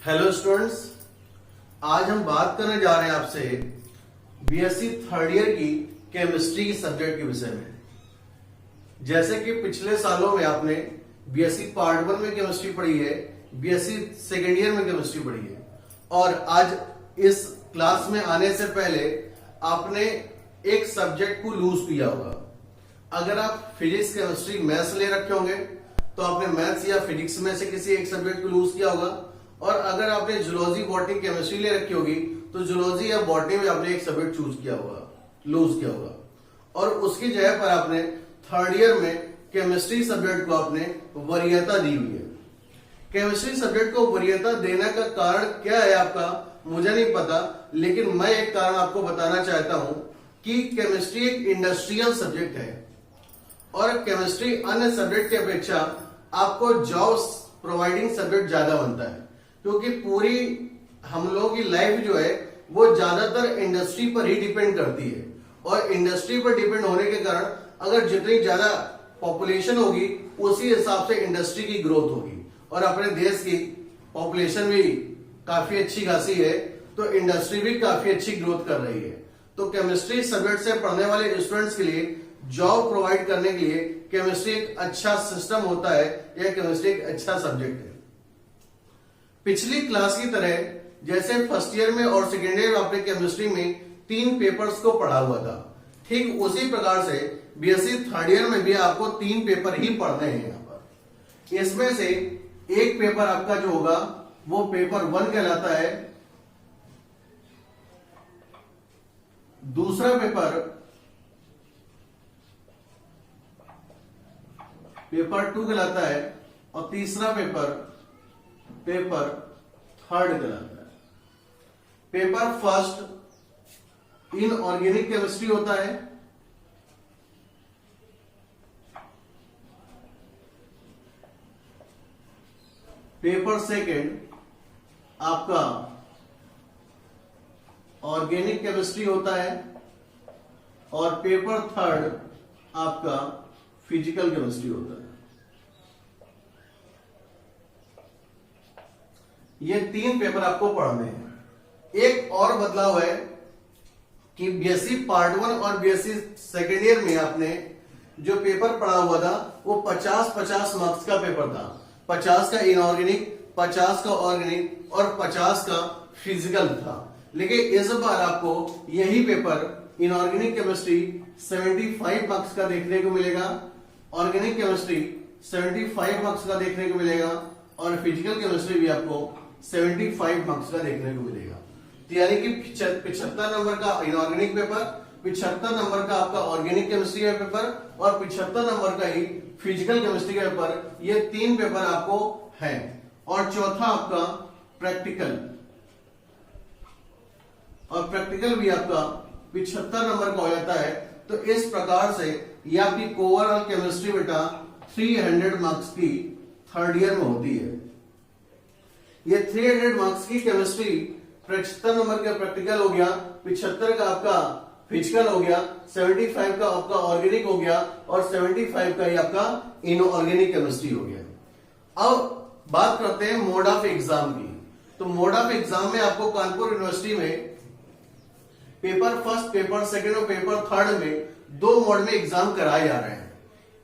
Hello students, आज हम बात करने जा रहे हैं आपसे बीएससी थर्ड ईयर की केमिस्ट्री की सब्जेक्ट के विषय में। जैसे कि पिछले सालों में आपने बीएससी पार्ट 1 में केमिस्ट्री पढ़ी है, बीएससी सेकेंड ईयर में केमिस्ट्री पढ़ी है और आज इस क्लास में आने से पहले आपने एक सब्जेक्ट को लूज किया होगा। अगर आप फिजिक्स, केमिस्ट्री, मैथ्स ले रखे होंगे तो आपने मैथ्स या फिजिक्स में से किसी एक सब्जेक्ट को लूज किया होगा, और अगर आपने जूलॉजी, बॉटनी, केमिस्ट्री ले रखी होगी तो जूलॉजी या बॉटनी में आपने एक सब्जेक्ट चूज किया होगा, लूज किया होगा, और उसकी जगह पर आपने थर्ड ईयर में केमिस्ट्री सब्जेक्ट को आपने वरीयता दी हुई है। केमिस्ट्री सब्जेक्ट को वरीयता देने का कारण क्या है आपका मुझे नहीं पता, लेकिन मैं एक कारण आपको बताना चाहता हूं कि केमिस्ट्री एक इंडस्ट्रियल सब्जेक्ट है और केमिस्ट्री अन्य सब्जेक्ट की अपेक्षा आपको जॉब्स प्रोवाइडिंग सब्जेक्ट ज्यादा बनता है, क्योंकि पूरी हम लोगों की लाइफ जो है वो ज्यादातर इंडस्ट्री पर ही डिपेंड करती है, और इंडस्ट्री पर डिपेंड होने के कारण अगर जितनी ज्यादा पॉपुलेशन होगी उसी हिसाब से इंडस्ट्री की ग्रोथ होगी, और अपने देश की पॉपुलेशन भी काफी अच्छी खासी है तो इंडस्ट्री भी काफी अच्छी ग्रोथ कर रही है। तो केमिस्ट्री सब्जेक्ट से पढ़ने वाले स्टूडेंट्स के लिए जॉब प्रोवाइड करने के लिए केमिस्ट्री एक अच्छा सिस्टम होता है, यह केमिस्ट्री एक अच्छा सब्जेक्ट है। पिछली क्लास की तरह जैसे फर्स्ट ईयर में और सेकेंड ईयर में आपने केमिस्ट्री में 3 पेपर्स को पढ़ा हुआ था, ठीक उसी प्रकार से बीएससी थर्ड ईयर में भी आपको 3 पेपर ही पढ़ने हैं। यहाँ पर इसमें से एक पेपर आपका जो होगा वो पेपर 1 कहलाता है, दूसरा पेपर पेपर 2 कहलाता है, और तीसरा पेपर थर्ड कहलाता है। पेपर फर्स्ट इनऑर्गेनिक केमिस्ट्री होता है, पेपर सेकेंड आपका ऑर्गेनिक केमिस्ट्री होता है, और पेपर थर्ड आपका फिजिकल केमिस्ट्री होता है। ये 3 पेपर आपको पढ़ने हैं। एक और बदलाव है कि बीएससी पार्ट 1 और बीएससी सेकेंड ईयर में आपने जो पेपर पढ़ा हुआ था वो 50-50 मार्क्स का पेपर था। 50 का इनऑर्गेनिक, 50 का ऑर्गेनिक और 50 का फिजिकल था। लेकिन इस बार आपको यही पेपर इनऑर्गेनिक केमिस्ट्री 75 मार्क्स का देखने को मिलेगा, ऑर्गेनिक केमिस्ट्री 75 मार्क्स का देखने को मिलेगा, और फिजिकल केमिस्ट्री भी आपको 75 मार्क्स का देखने को मिलेगा। तो यानी कि 75 नंबर का इनऑर्गेनिक पेपर, 75 नंबर का आपका ऑर्गेनिक केमिस्ट्री का पेपर और 75 नंबर का ही फिजिकल केमिस्ट्री का पेपर, ये 3 पेपर आपको है। और चौथा आपका प्रैक्टिकल, और प्रैक्टिकल भी आपका 75 नंबर का हो जाता है। तो इस प्रकार से ये आपकी ओवरऑल केमिस्ट्री बेटा 300 मार्क्स की थर्ड ईयर में होती है। ये 300 मार्क्स की केमिस्ट्री 75 नंबर का प्रैक्टिकल हो गया, 75 का आपका फिजिकल हो गया, 75 का आपका ऑर्गेनिक हो गया, और 75 का ही आपका इनऑर्गेनिक केमिस्ट्री हो गया। अब बात करते हैं मोड ऑफ एग्जाम की। तो मोड ऑफ एग्जाम में आपको कानपुर यूनिवर्सिटी में पेपर फर्स्ट, पेपर सेकेंड और पेपर थर्ड में 2 मोड में एग्जाम कराए जा रहे हैं।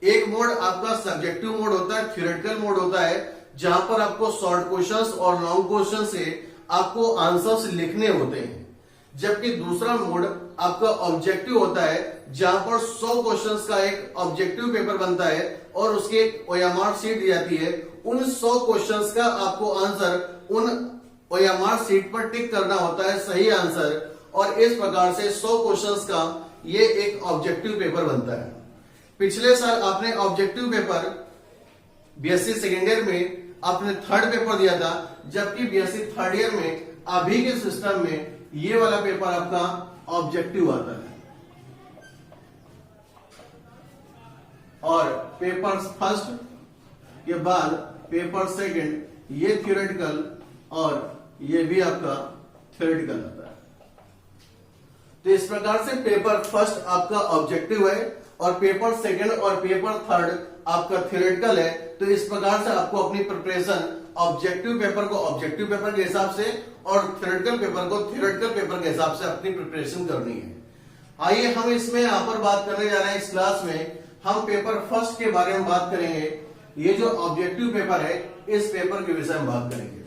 एक मोड आपका सब्जेक्टिव मोड होता है, थ्योरेटिकल मोड होता है, जहां पर आपको शॉर्ट क्वेश्चंस और लॉन्ग क्वेश्चन से आपको आंसर्स लिखने होते हैं, जबकि दूसरा मोड आपका ऑब्जेक्टिव होता है, जहां पर 100 क्वेश्चंस का एक ऑब्जेक्टिव पेपर बनता है और उसकी एक ओएमआर शीट दी जाती है। उन 100 क्वेश्चंस का आपको आंसर उन ओएमआर शीट पर टिक करना होता है, सही आंसर, और इस प्रकार से 100 क्वेश्चंस का ये एक ऑब्जेक्टिव पेपर बनता है। पिछले साल आपने objective paper BSc second year में आपने थर्ड पेपर दिया था, जबकि बीएससी थर्ड ईयर में अभी के सिस्टम में ये वाला पेपर आपका ऑब्जेक्टिव आता है, और पेपर फर्स्ट के बाद पेपर सेकंड ये थ्योरेटिकल और ये भी आपका थ्योरेटिकल आता है। तो इस प्रकार से पेपर फर्स्ट आपका ऑब्जेक्टिव है और पेपर सेकंड और पेपर थर्ड आपका थ्योरेटिकल है। तो इस प्रकार से आपको अपनी प्रिपरेशन ऑब्जेक्टिव पेपर को ऑब्जेक्टिव पेपर के हिसाब से और थ्योरेटिकल पेपर को थ्योरेटिकल पेपर के हिसाब से अपनी प्रिपरेशन करनी है। आइए हम इसमें यहां पर बात करने जा रहे हैं। इस क्लास में हम पेपर फर्स्ट के बारे में बात करेंगे। ये जो ऑब्जेक्टिव पेपर है, इस पेपर के विषय में बात करेंगे।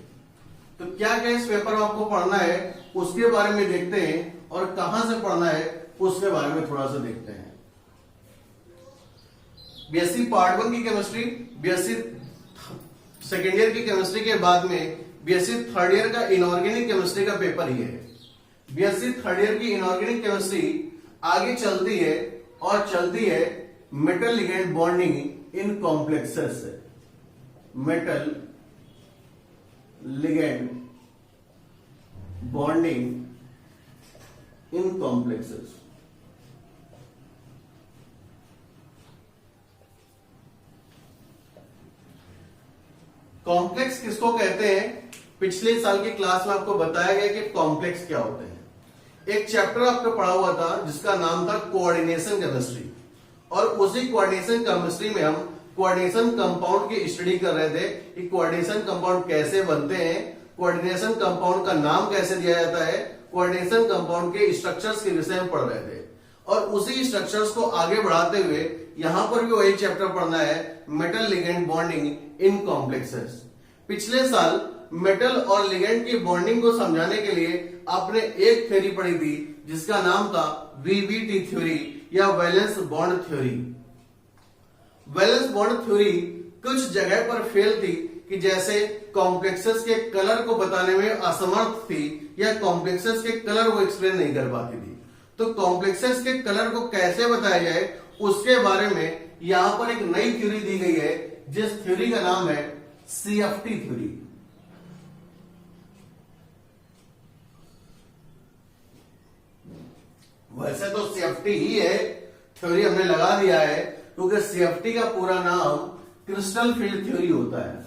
तो क्या क्या इस पेपर में आपको पढ़ना है उसके बारे में देखते हैं, और कहां से पढ़ना है उसके बारे में थोड़ा सा देखते हैं। बीएससी पार्ट 1 की केमिस्ट्री, बीएससी सेकेंड ईयर की केमिस्ट्री के बाद में बीएससी थर्ड ईयर का इनऑर्गेनिक केमिस्ट्री का पेपर ही है। बीएससी थर्ड ईयर की इनऑर्गेनिक केमिस्ट्री आगे चलती है और चलती है metal ligand bonding in complexes से। Metal ligand bonding in complexes. Complex किसको कहते हैं? पिछले साल की क्लास में आपको बताया गया कि कॉम्प्लेक्स क्या होते हैं। एक चैप्टर आपको पढ़ा हुआ था जिसका नाम था कोऑर्डिनेशन केमिस्ट्री, और उसी कोऑर्डिनेशन केमिस्ट्री में हम कोऑर्डिनेशन कंपाउंड की स्टडी कर रहे थे कि कोऑर्डिनेशन कंपाउंड कैसे बनते हैं, कोऑर्डिनेशन कंपाउंड का नाम कैसे दिया जाता है, कोऑर्डिनेशन कंपाउंड के स्ट्रक्चर्स के विषय में पढ़ रहे थे। और उसी स्ट्रक्चर्स को आगे बढ़ाते हुए यहां पर भी वही चैप्टर पढ़ना है, metal ligand bonding in complexes. पिछले साल मेटल और लिगेंड की बॉन्डिंग को समझाने के लिए आपने एक थ्योरी पढ़ी थी जिसका नाम था वीबीटी थ्योरी या valence bond theory. Valence bond theory कुछ जगह पर फेल थी कि जैसे कॉम्प्लेक्सेस के कलर को बताने में असमर्थ थी या कॉम्प्लेक्सेस के कलर वो एक्सप्लेन नहीं कर पाती थी। तो कॉम्प्लेक्सेस के कलर को कैसे बताया जाए उसके बारे में यहां पर एक नई थ्योरी दी गई है, जिस थ्योरी का नाम है सीएफटी थ्योरी। वैसे तो सीएफटी ही है, थ्योरी हमने लगा दिया है क्योंकि सीएफटी का पूरा नाम क्रिस्टल फील्ड थ्योरी होता है।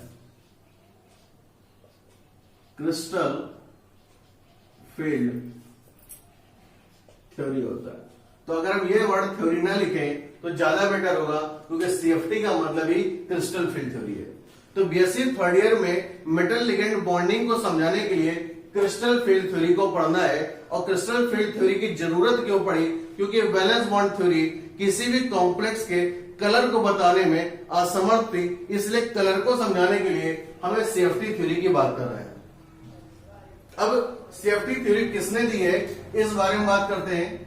क्रिस्टल फील्ड थ्योरी होता है। तो अगर हम ये वर्ड थ्योरी ना लिखें तो ज्यादा बेटर होगा, क्योंकि सीएफटी का मतलब ही क्रिस्टल फील्ड थ्योरी है। तो बीएससी थर्ड ईयर में मेटल लिगेंड बॉन्डिंग को समझाने के लिए क्रिस्टल फील्ड थ्योरी को पढ़ना है। और क्रिस्टल फील्ड थ्योरी की जरूरत क्यों पड़ी? क्योंकि वैलेंस बॉन्ड थ्योरी किसी भी कॉम्प्लेक्स के कलर को बताने में असमर्थ थी, इसलिए कलर को समझाने के लिए हमें सीएफटी थ्योरी की बात कर रहे हैं। अब सीएफटी थ्योरी किसने दी है इस बारे में बात करते हैं।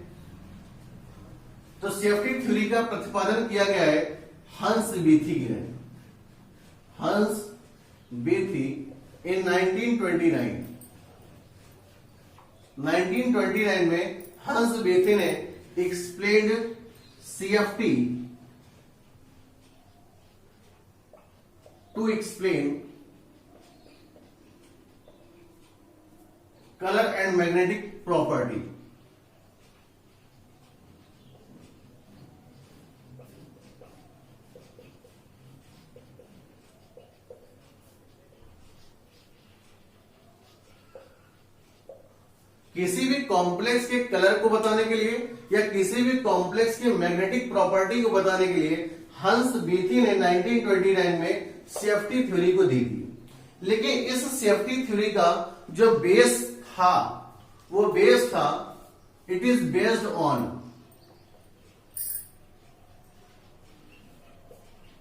तो सीएफटी थ्योरी का प्रतिपादन किया गया है हंस बेथी ने। हंस बेथी इन 1929। 1929 में हंस बेथी ने explained CFT to explain colour and magnetic property. किसी भी कॉम्प्लेक्स के कलर को बताने के लिए या किसी भी कॉम्प्लेक्स की मैग्नेटिक प्रॉपर्टी को बताने के लिए हंस बेथी ने 1929 में सीएफटी थ्योरी को दी थी। लेकिन इस सीएफटी थ्योरी का जो बेस था, वो बेस था, it is based on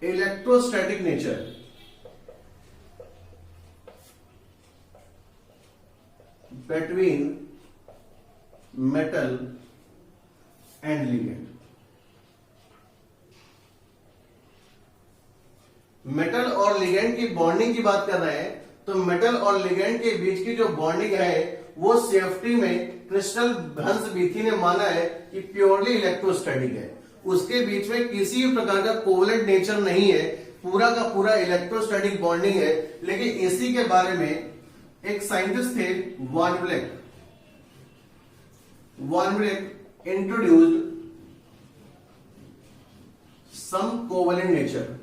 electrostatic nature. Between metal and ligand. Metal और लिगेंड की बॉन्डिंग की बात कर रहे हैं, तो मेटल और लिगेंड के बीच की जो बॉन्डिंग है वो सीएफटी में क्रिस्टल हंस बेथी ने माना है कि प्योरली इलेक्ट्रोस्टैटिक है। उसके बीच में किसी भी प्रकार का कोवलेंट नेचर नहीं है, पूरा का पूरा इलेक्ट्रोस्टैटिक बॉन्डिंग है। लेकिन इसी के बारे में एक साइंटिस्ट थे Van Vleck. Van Vleck introduced some covalent nature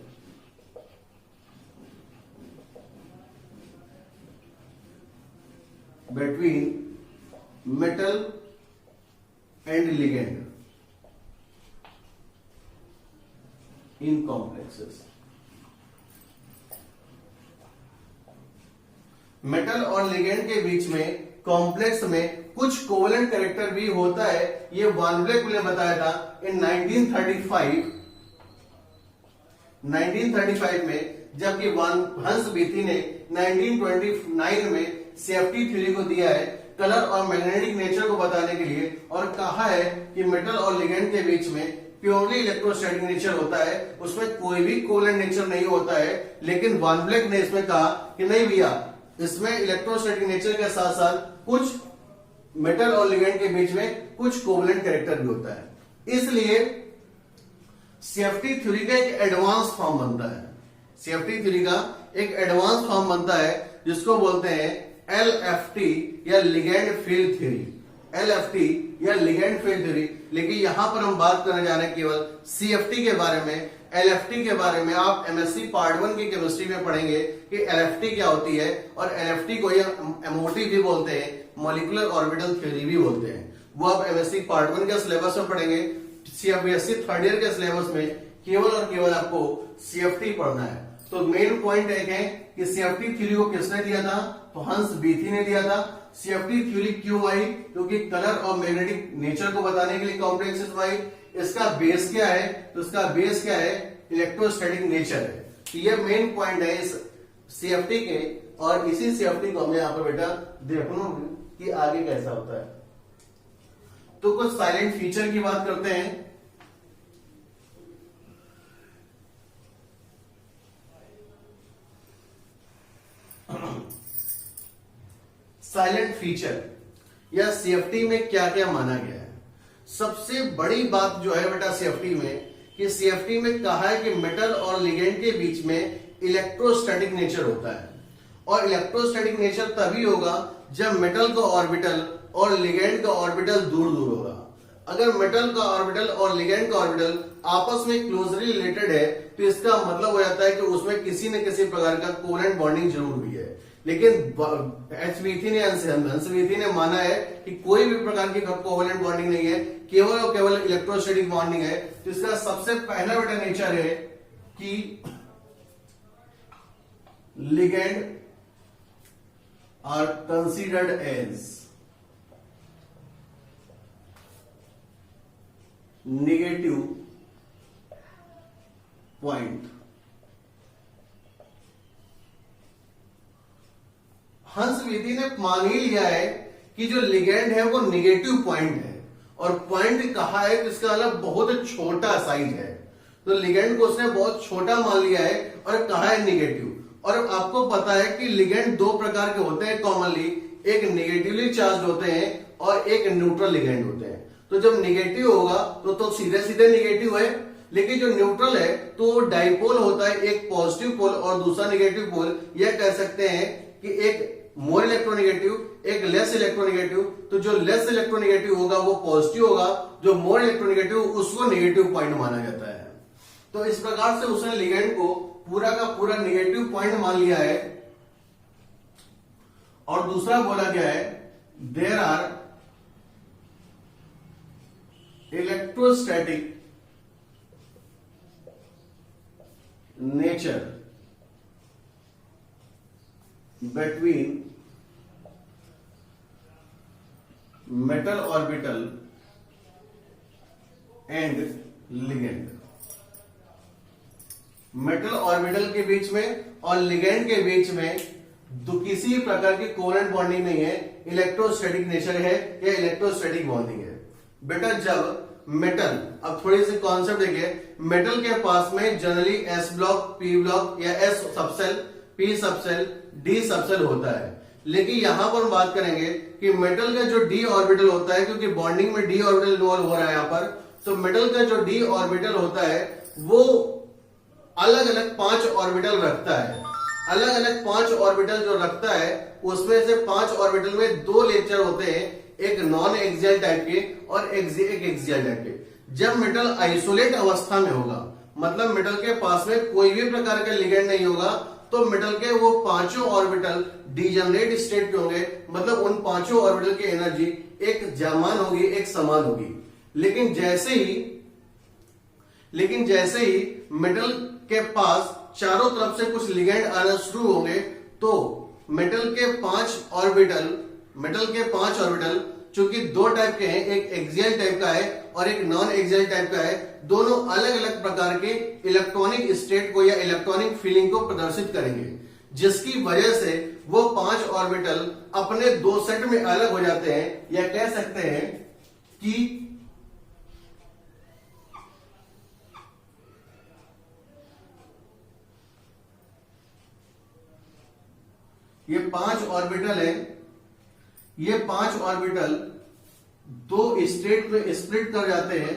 between metal and ligand in complexes। Metal और लिगेंड के बीच में कॉम्प्लेक्स में कुछ कोवेलेंट कैरेक्टर भी होता है। ये वान ब्लैक ने बताया था इन 1935 में, जबकि हंस बेथी ने 1929 में सेफ्टी थ्योरी को दिया है कलर और मैग्नेटिक नेचर को बताने के लिए, और कहा है कि मेटल और लिगेंड के बीच में प्योरली इलेक्ट्रोस्टैटिक नेचर होता है, उसमें कोई भी कोवेलेंट नेचर नहीं होता है। लेकिन वान ब्लैक ने इसमें कहा कि नहीं भैया, इसमें इलेक्ट्रोस्टैटिक नेचर के साथ साथ कुछ मेटल और लिगेंड के बीच में कुछ कोवेलेंट कैरेक्टर भी होता है। इसलिए सेफ्टी थ्योरी का एक एडवांस फॉर्म बनता है, सेफ्टी थ्योरी का एक एडवांस फॉर्म बनता है जिसको बोलते हैं LFT या लिगेंड फील्ड थ्योरी, LFT या लिगेंड फील्ड थ्योरी। लेकिन यहां पर हम बात करने जा रहे हैं केवल CFT के बारे में। LFT के बारे में आप MSc पार्ट 1 की केमिस्ट्री में पढ़ेंगे कि LFT क्या होती है, और LFT को ये MOT भी बोलते हैं, मॉलिक्यूलर ऑर्बिटल थ्योरी भी बोलते हैं। वो आप MSc पार्ट 1 के सिलेबस में पढ़ेंगे। BSc थर्ड ईयर के सिलेबस में केवल और केवल आपको CFT पढ़ना है। तो मेन पॉइंट एक है कि CFT थ्योरी को किसने दिया था, तो हंस बेथी ने दिया था। CFT थ्योरी क्यों आई, क्योंकि कलर और मैग्नेटिक नेचर को बताने के लिए कॉम्प्लेक्सेस आई। इसका बेस क्या है, तो इसका बेस क्या है, इलेक्ट्रोस्टैटिक नेचर है। तो ये मेन पॉइंट है इस CFT के, और इसी CFT को हमें यहाँ पर बेटा देखना कि आगे कैसा होता है। तो कुछ साइलेंट फीचर की बात करते हैं। साइलेंट फीचर या CFT में क्या क्या माना गया है। सबसे बड़ी बात जो है बेटा CFT में, कि CFT में कहा है कि मेटल और लिगेंड के बीच में इलेक्ट्रोस्टैटिक नेचर होता है, और इलेक्ट्रोस्टैटिक नेचर तभी होगा जब मेटल का ऑर्बिटल और लिगेंड का ऑर्बिटल दूर दूर होगा। अगर मेटल का ऑर्बिटल और लिगेंड का ऑर्बिटल आपस में क्लोजली रिलेटेड है, तो इसका मतलब हो जाता है कि उसमें किसी न किसी प्रकार का कोवेलेंट बॉन्डिंग जरूर हुई है। लेकिन हंसबेथी ने माना है कि कोई भी प्रकार की कोवेलेंट बॉन्डिंग नहीं है, केवल और केवल इलेक्ट्रोस्टैटिक बॉन्डिंग है। तो इसका सबसे पहला बेटा नेचर है कि ligand are considered as negative point. Hans Bethe ने मान ही लिया है कि जो लिगेंड है वो नेगेटिव पॉइंट है, और पॉइंट कहा है कि इसका मतलब बहुत छोटा साइज है। तो लिगेंड को उसने बहुत छोटा मान लिया है और कहा है नेगेटिव। और आपको पता है कि लिगेंड दो प्रकार के होते हैं कॉमनली, एक नेगेटिवली चार्ज होते हैं और एक न्यूट्रल लिगेंड होते हैं। तो जब नेगेटिव होगा तो सीधे सीधे नेगेटिव है, लेकिन जो न्यूट्रल है तो डाइपोल होता है, एक पॉजिटिव पोल और दूसरा नेगेटिव पोल। यह कह सकते हैं कि एक मोर इलेक्ट्रोनेगेटिव, एक लेस इलेक्ट्रोनेगेटिव। तो जो लेस इलेक्ट्रोनेगेटिव होगा वो पॉजिटिव होगा, जो मोर इलेक्ट्रोनेगेटिव उसको नेगेटिव पॉइंट माना जाता है। तो इस प्रकार से उसने लिगेंड को पूरा का पूरा नेगेटिव पॉइंट मान लिया है। और दूसरा बोला गया है there are electrostatic nature between metal orbital and ligand। Metal orbital के बीच में और लिगेंड के बीच में किसी प्रकार की कोवेलेंट बॉन्डिंग नहीं है, इलेक्ट्रोस्टैटिक नेचर है या इलेक्ट्रोस्टैटिक बॉन्डिंग है। बेटा जब मेटल, अब थोड़ी सी कॉन्सेप्ट देखिए, मेटल के पास में generally S block, P block या S subshell, P subshell, D subshell होता है। लेकिन यहां पर हम बात करेंगे कि मेटल का जो D ऑर्बिटल होता है, क्योंकि बॉन्डिंग में D ऑर्बिटल इन्वॉल्व हो रहा है यहां पर, तो मेटल का जो D ऑर्बिटल होता है वो अलग अलग 5 ऑर्बिटल रखता है। अलग अलग 5 ऑर्बिटल जो रखता है उसमें से 5 ऑर्बिटल में 2 नेचर होते हैं, एक नॉन एक्सियल टाइप के और एक एक्सियल टाइप के। जब मेटल आइसोलेट अवस्था में होगा, मतलब मेटल के पास में कोई भी प्रकार का लिगेंड नहीं होगा, तो मेटल के वो 5 ऑर्बिटल डिजेनरेट स्टेट के होंगे, मतलब उन 5 ऑर्बिटल की एनर्जी एक समान होगी, एक समान होगी। लेकिन जैसे ही मेटल के पास चारों तरफ से कुछ लिगेंड आना शुरू होंगे, तो मेटल के 5 ऑर्बिटल चूंकि दो टाइप के हैं, एक एक्सियल टाइप का है और एक नॉन एक्सियल टाइप का है, दोनों अलग अलग प्रकार के इलेक्ट्रॉनिक स्टेट को या इलेक्ट्रॉनिक फीलिंग को प्रदर्शित करेंगे, जिसकी वजह से वो 5 ऑर्बिटल अपने दो सेट में अलग हो जाते हैं, या कह सकते हैं कि ये 5 ऑर्बिटल है, ये 5 ऑर्बिटल दो स्टेट में स्प्लिट कर जाते हैं।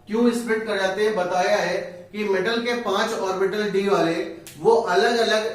क्यों स्प्लिट कर जाते हैं? बताया है कि मेटल के 5 ऑर्बिटल डी वाले वो अलग अलग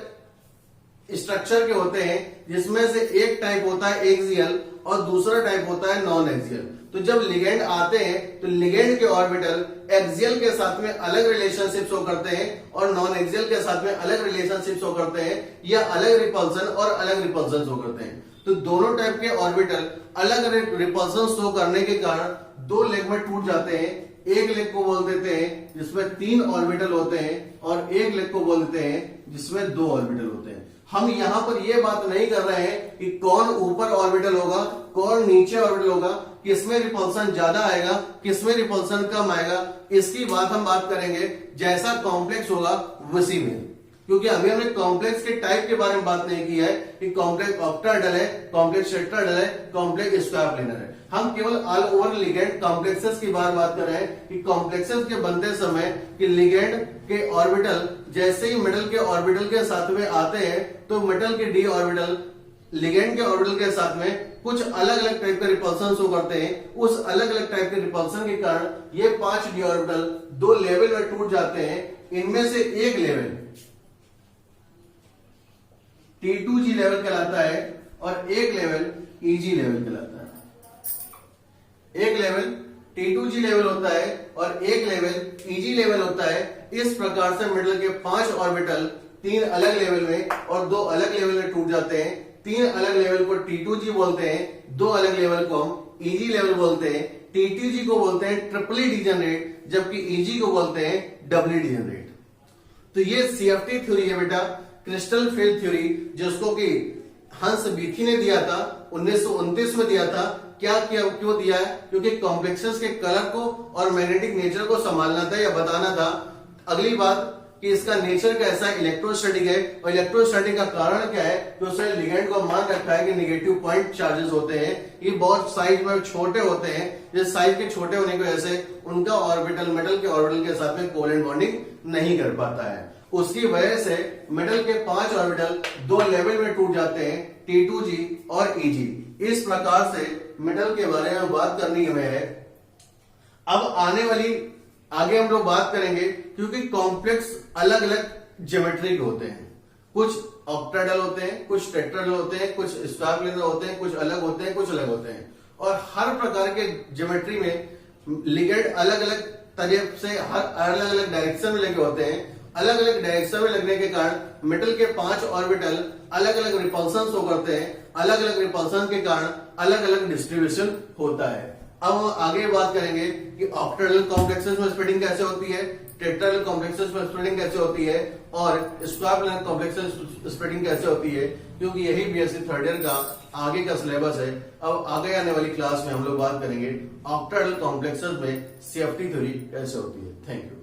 स्ट्रक्चर के होते हैं, जिसमें से एक टाइप होता है एक्सियल और दूसरा टाइप होता है नॉन एक्सियल। तो जब लिगेंड आते हैं तो लिगेंड के ऑर्बिटल एक्सियल के साथ में अलग रिलेशनशिप शो करते हैं और नॉन एक्सियल के साथ में अलग रिलेशनशिप शो करते हैं, या अलग रिपल्सन और अलग रिपल्सन शो करते हैं। तो दोनों टाइप के ऑर्बिटल अलग रिपल्सन शो करने के कारण दो लेग में टूट जाते हैं। एक लेग को बोल देते हैं जिसमें 3 ऑर्बिटल होते हैं और एक लेग को बोल देते हैं जिसमें 2 ऑर्बिटल होते हैं। हम यहां पर यह बात नहीं कर रहे हैं कि कौन ऊपर ऑर्बिटल होगा, कौन नीचे ऑर्बिटल होगा, किसमें रिपल्सन ज्यादा आएगा, किसमें रिपल्सन कम आएगा, इसकी बात करेंगे जैसा कॉम्प्लेक्स होगा उसी में। क्योंकि अभी हमने कॉम्प्लेक्स के टाइप के बारे में बात नहीं की है कि कॉम्प्लेक्स ऑक्टाहेड्रल है, कॉम्प्लेक्स टेट्राहेड्रल है, कॉम्प्लेक्स स्क्वायर प्लेनर है। हम केवल ऑल ओवर लिगेंड कॉम्प्लेक्सेस की बात कर रहे हैं कि कॉम्प्लेक्सेस के बनते समय कि लिगेंड के ऑर्बिटल जैसे ही मेटल के ऑर्बिटल के साथ में आते हैं तो मेटल के डी ऑर्बिटल लिगेंड के ऑर्बिटल के साथ में कुछ अलग अलग टाइप के रिपल्सन शो करते हैं। उस अलग अलग टाइप के रिपल्सन के कारण ये 5 डी ऑर्बिटल 2 लेवल में टूट जाते हैं। इनमें से एक लेवल T2G लेवल कहलाता है और एक लेवल EG लेवल कहलाता है। एक लेवल T2G लेवल होता है और एक लेवल EG लेवल होता है। इस प्रकार से मेटल के 5 ऑर्बिटल 3 अलग लेवल में और 2 अलग लेवल में टूट जाते हैं। 3 अलग लेवल को T2G बोलते हैं, 2 अलग लेवल को हम EG लेवल बोलते हैं। T2G को बोलते हैं ट्रिपली डिजेनरेट, जबकि EG को बोलते हैं डबली डिजेनरेट। तो ये CFT थ्योरी है बेटा, क्रिस्टल फील्ड थ्योरी, जिसको कि हंस बीथी ने दिया था 1929 में दिया था। क्यों दिया है? क्योंकि कॉम्प्लेक्सेस के कलर को और मैग्नेटिक नेचर को संभालना था या बताना था। अगली बात कि इसका नेचर कैसा है, इलेक्ट्रोस्टैटिक है, और इलेक्ट्रोस्टैटिक का कारण क्या है कि उसने लिगेंड को मान रखा है कि नेगेटिव पॉइंट चार्जेस होते हैं, ये बहुत साइज में छोटे होते हैं। जिस साइज के छोटे होने की वजह से उनका ऑर्बिटल मेटल के ऑर्बिटल के साथ में कोवेलेंट बॉन्डिंग नहीं कर पाता है। उसकी वजह से मेटल के 5 ऑर्बिटल 2 लेवल में टूट जाते हैं, T2G और EG। इस प्रकार से मेटल के बारे में बात करनी हमें है। अब आगे हम लोग बात करेंगे, क्योंकि कॉम्प्लेक्स अलग अलग ज्योमेट्री के होते हैं। कुछ ऑक्टाहेड्रल होते हैं, कुछ टेट्राहेड्रल होते हैं, कुछ स्क्वायर प्लेनर होते हैं, कुछ अलग होते हैं, कुछ अलग होते हैं। और हर प्रकार के ज्योमेट्री में लिगेंड अलग अलग तरीके से हर अलग अलग डायरेक्शन में लगे होते हैं। अलग अलग डायरेक्शन में लगने के कारण मेटल के 5 ऑर्बिटल अलग अलग रिपल्सन शो करते हैं। अलग अलग रिपल्सन के कारण अलग अलग डिस्ट्रीब्यूशन होता है। अब हम आगे बात करेंगे कि ऑक्टाहेड्रल कॉम्प्लेक्सेस में स्प्लिटिंग कैसे होती है, टेट्राहेड्रल कॉम्प्लेक्सेस में स्प्लिटिंग कैसे होती है, और स्क्वायर प्लेनर कॉम्प्लेक्सेस स्प्लिटिंग कैसे होती है, क्योंकि यही बीएससी थर्ड ईयर का आगे का सिलेबस है। अब आगे आने वाली क्लास में हम लोग बात करेंगे ऑक्टाहेड्रल कॉम्प्लेक्सेस में CFT थ्योरी कैसे होती है। Thank you.